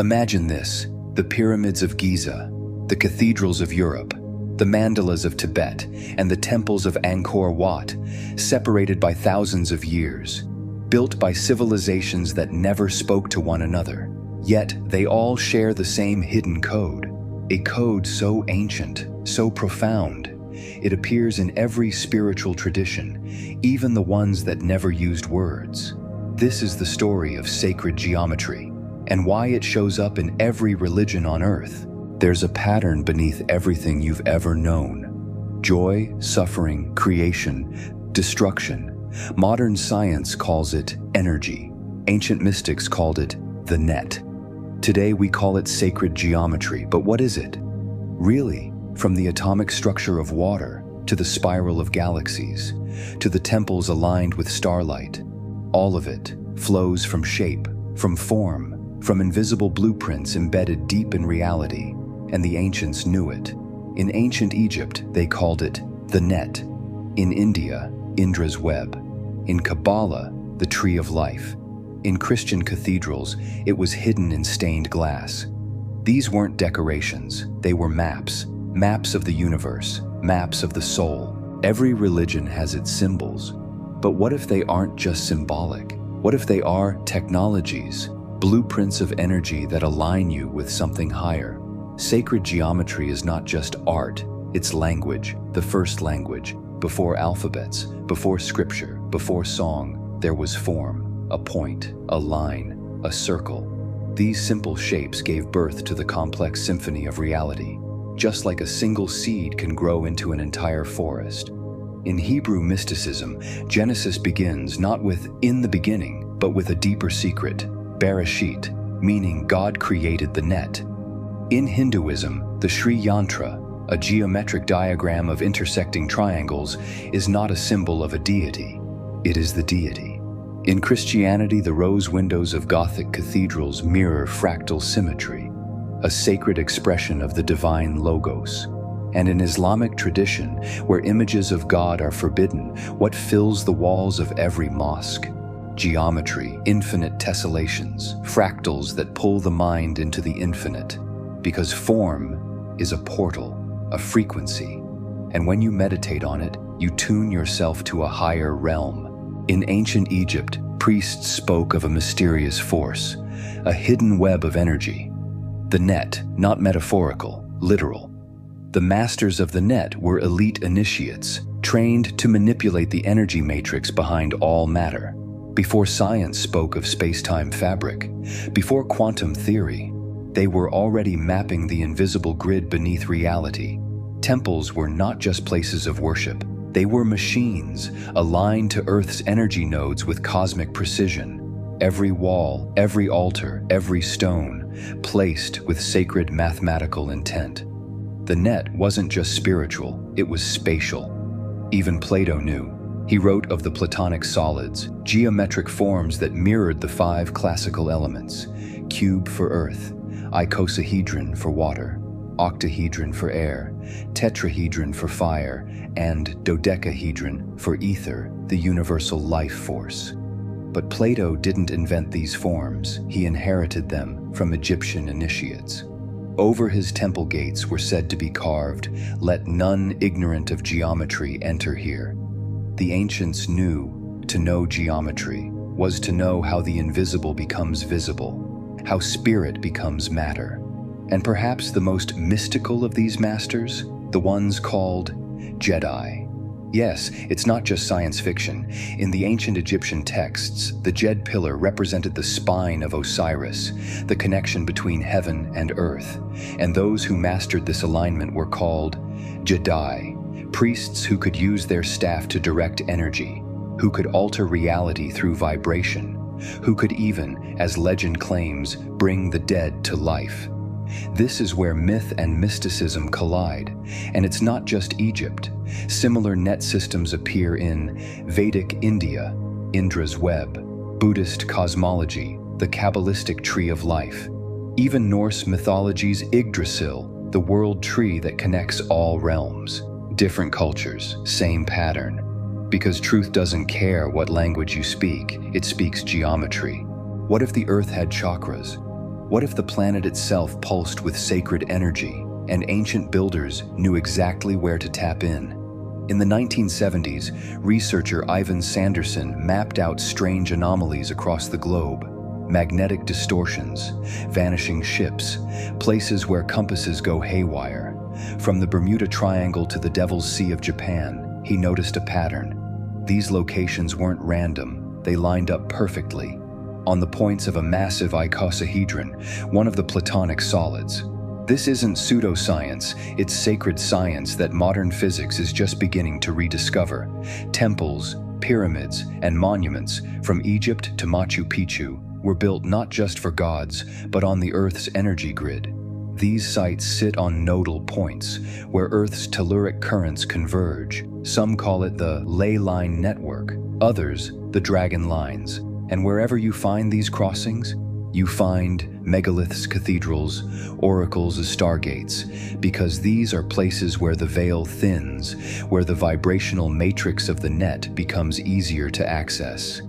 Imagine this: the pyramids of Giza, the cathedrals of Europe, the mandalas of Tibet, and the temples of Angkor Wat, separated by thousands of years, built by civilizations that never spoke to one another. Yet they all share the same hidden code, a code so ancient, so profound. It appears in every spiritual tradition, even the ones that never used words. This is the story of sacred geometry, and why it shows up in every religion on earth. There's a pattern beneath everything you've ever known: joy, suffering, creation, destruction. Modern science calls it energy. Ancient mystics called it the net. Today we call it sacred geometry, but what is it? Really, from the atomic structure of water, to the spiral of galaxies, to the temples aligned with starlight, all of it flows from shape, from form, from invisible blueprints embedded deep in reality, and the ancients knew it. In ancient Egypt, they called it the net. In India, Indra's web. In Kabbalah, the tree of life. In Christian cathedrals, it was hidden in stained glass. These weren't decorations, they were maps. Maps of the universe, maps of the soul. Every religion has its symbols. But what if they aren't just symbolic? What if they are technologies, blueprints of energy that align you with something higher? Sacred geometry is not just art, it's language, the first language. Before alphabets, before scripture, before song, there was form. A point, a line, a circle. These simple shapes gave birth to the complex symphony of reality, just like a single seed can grow into an entire forest. In Hebrew mysticism, Genesis begins not with "in the beginning," but with a deeper secret, Bereshit, meaning God created the net. In Hinduism, the Sri Yantra, a geometric diagram of intersecting triangles, is not a symbol of a deity, it is the deity. In Christianity, the rose windows of Gothic cathedrals mirror fractal symmetry, a sacred expression of the divine logos. And in Islamic tradition, where images of God are forbidden, what fills the walls of every mosque? Geometry, infinite tessellations, fractals that pull the mind into the infinite. Because form is a portal, a frequency, and when you meditate on it, you tune yourself to a higher realm. In ancient Egypt, priests spoke of a mysterious force, a hidden web of energy. The net, not metaphorical, literal. The masters of the net were elite initiates, trained to manipulate the energy matrix behind all matter. Before science spoke of space-time fabric, before quantum theory, they were already mapping the invisible grid beneath reality. Temples were not just places of worship. They were machines, aligned to Earth's energy nodes with cosmic precision. Every wall, every altar, every stone, placed with sacred mathematical intent. The net wasn't just spiritual, it was spatial. Even Plato knew. He wrote of the Platonic solids, geometric forms that mirrored the 5 classical elements: cube for earth, icosahedron for water, octahedron for air, tetrahedron for fire, and dodecahedron for ether, the universal life force. But Plato didn't invent these forms, he inherited them from Egyptian initiates. Over his temple gates were said to be carved, "Let none ignorant of geometry enter here." The ancients knew to know geometry was to know how the invisible becomes visible, how spirit becomes matter. And perhaps the most mystical of these masters, the ones called Jedi. Yes, it's not just science fiction. In the ancient Egyptian texts, the Jed pillar represented the spine of Osiris, the connection between heaven and earth. And those who mastered this alignment were called Jedi, priests who could use their staff to direct energy, who could alter reality through vibration, who could even, as legend claims, bring the dead to life. This is where myth and mysticism collide, and it's not just Egypt. Similar net systems appear in Vedic India, Indra's web, Buddhist cosmology, the Kabbalistic tree of life, even Norse mythology's Yggdrasil, the world tree that connects all realms. Different cultures, same pattern. Because truth doesn't care what language you speak, it speaks geometry. What if the earth had chakras? What if the planet itself pulsed with sacred energy, and ancient builders knew exactly where to tap in? In the 1970s, researcher Ivan Sanderson mapped out strange anomalies across the globe: magnetic distortions, vanishing ships, places where compasses go haywire. From the Bermuda Triangle to the Devil's Sea of Japan, he noticed a pattern. These locations weren't random, they lined up perfectly, on the points of a massive icosahedron, one of the Platonic solids. This isn't pseudoscience, it's sacred science that modern physics is just beginning to rediscover. Temples, pyramids, and monuments, from Egypt to Machu Picchu, were built not just for gods, but on the Earth's energy grid. These sites sit on nodal points, where Earth's telluric currents converge. Some call it the ley line network, others the dragon lines. And wherever you find these crossings, you find megaliths, cathedrals, oracles as stargates, because these are places where the veil thins, where the vibrational matrix of the net becomes easier to access.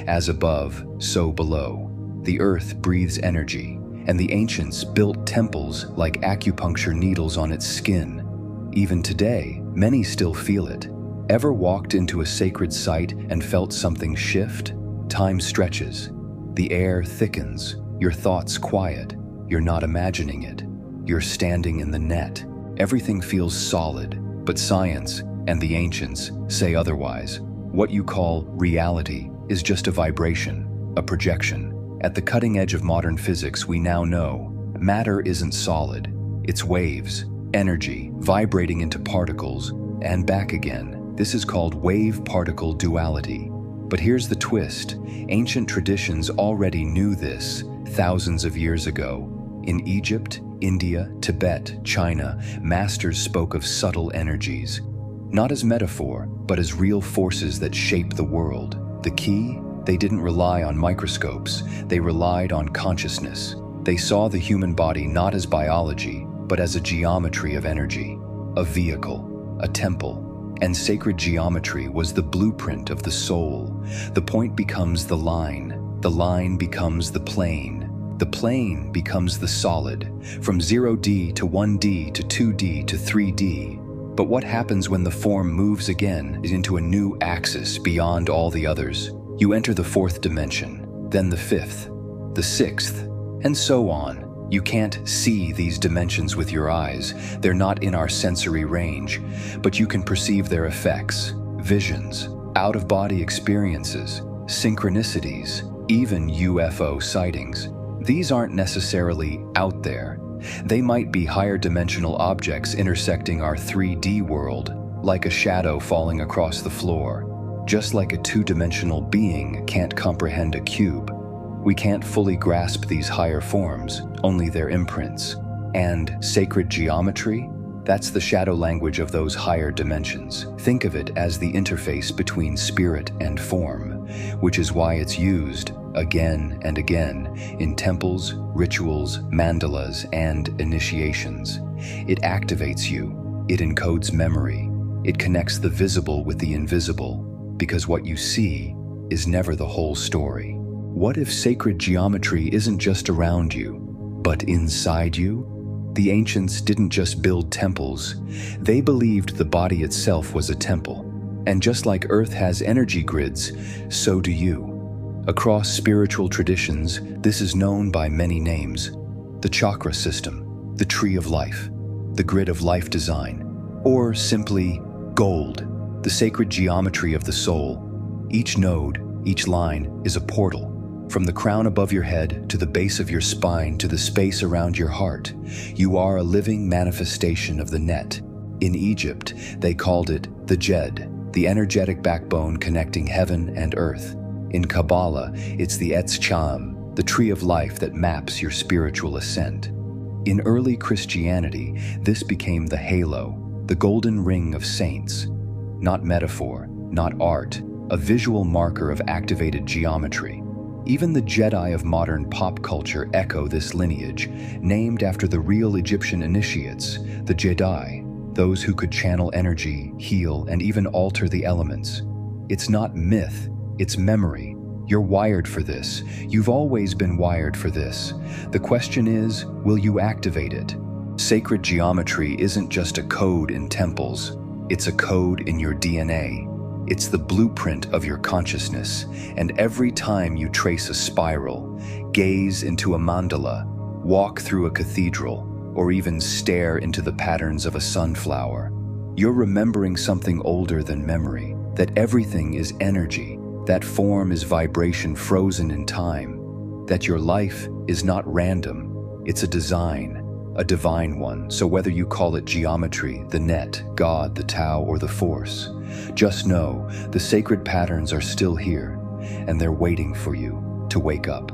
As above, so below. The earth breathes energy, and the ancients built temples like acupuncture needles on its skin. Even today, many still feel it. Ever walked into a sacred site and felt something shift? Time stretches. The air thickens, your thoughts quiet, you're not imagining it. You're standing in the net. Everything feels solid, but science and the ancients say otherwise. What you call reality is just a vibration, a projection. At the cutting edge of modern physics, we now know matter isn't solid. It's waves, energy, vibrating into particles and back again. This is called wave-particle duality. But here's the twist. Ancient traditions already knew this thousands of years ago. In Egypt, India, Tibet, China, masters spoke of subtle energies, not as metaphor, but as real forces that shape the world. The key? They didn't rely on microscopes, they relied on consciousness. They saw the human body not as biology, but as a geometry of energy, a vehicle, a temple. And sacred geometry was the blueprint of the soul. The point becomes the line becomes the plane becomes the solid, from 0D to 1D to 2D to 3D. But what happens when the form moves again into a new axis beyond all the others? You enter the fourth dimension, then the fifth, the sixth, and so on. You can't see these dimensions with your eyes. They're not in our sensory range, but you can perceive their effects, visions, out-of-body experiences, synchronicities, even UFO sightings. These aren't necessarily out there. They might be higher dimensional objects intersecting our 3D world, like a shadow falling across the floor. Just like a two-dimensional being can't comprehend a cube, we can't fully grasp these higher forms, only their imprints. And sacred geometry? That's the shadow language of those higher dimensions. Think of it as the interface between spirit and form, which is why it's used again and again in temples, rituals, mandalas, and initiations. It activates you. It encodes memory. It connects the visible with the invisible, because what you see is never the whole story. What if sacred geometry isn't just around you, but inside you? The ancients didn't just build temples. They believed the body itself was a temple. And just like Earth has energy grids, so do you. Across spiritual traditions, this is known by many names: the chakra system, the tree of life, the grid of life design, or simply gold, the sacred geometry of the soul. Each node, each line is a portal. From the crown above your head to the base of your spine to the space around your heart, you are a living manifestation of the net. In Egypt, they called it the Jed, the energetic backbone connecting heaven and earth. In Kabbalah, it's the Etz Chaim, the tree of life that maps your spiritual ascent. In early Christianity, this became the halo, the golden ring of saints. Not metaphor, not art, a visual marker of activated geometry. Even the Jedi of modern pop culture echo this lineage, named after the real Egyptian initiates, the Jedi, those who could channel energy, heal, and even alter the elements. It's not myth, it's memory. You're wired for this. You've always been wired for this. The question is, will you activate it? Sacred geometry isn't just a code in temples. It's a code in your DNA. It's the blueprint of your consciousness. And every time you trace a spiral, gaze into a mandala, walk through a cathedral, or even stare into the patterns of a sunflower, you're remembering something older than memory, that everything is energy, that form is vibration frozen in time, that your life is not random, it's a design, a divine one. So whether you call it geometry, the net, God, the Tao, or the Force, just know the sacred patterns are still here, and they're waiting for you to wake up.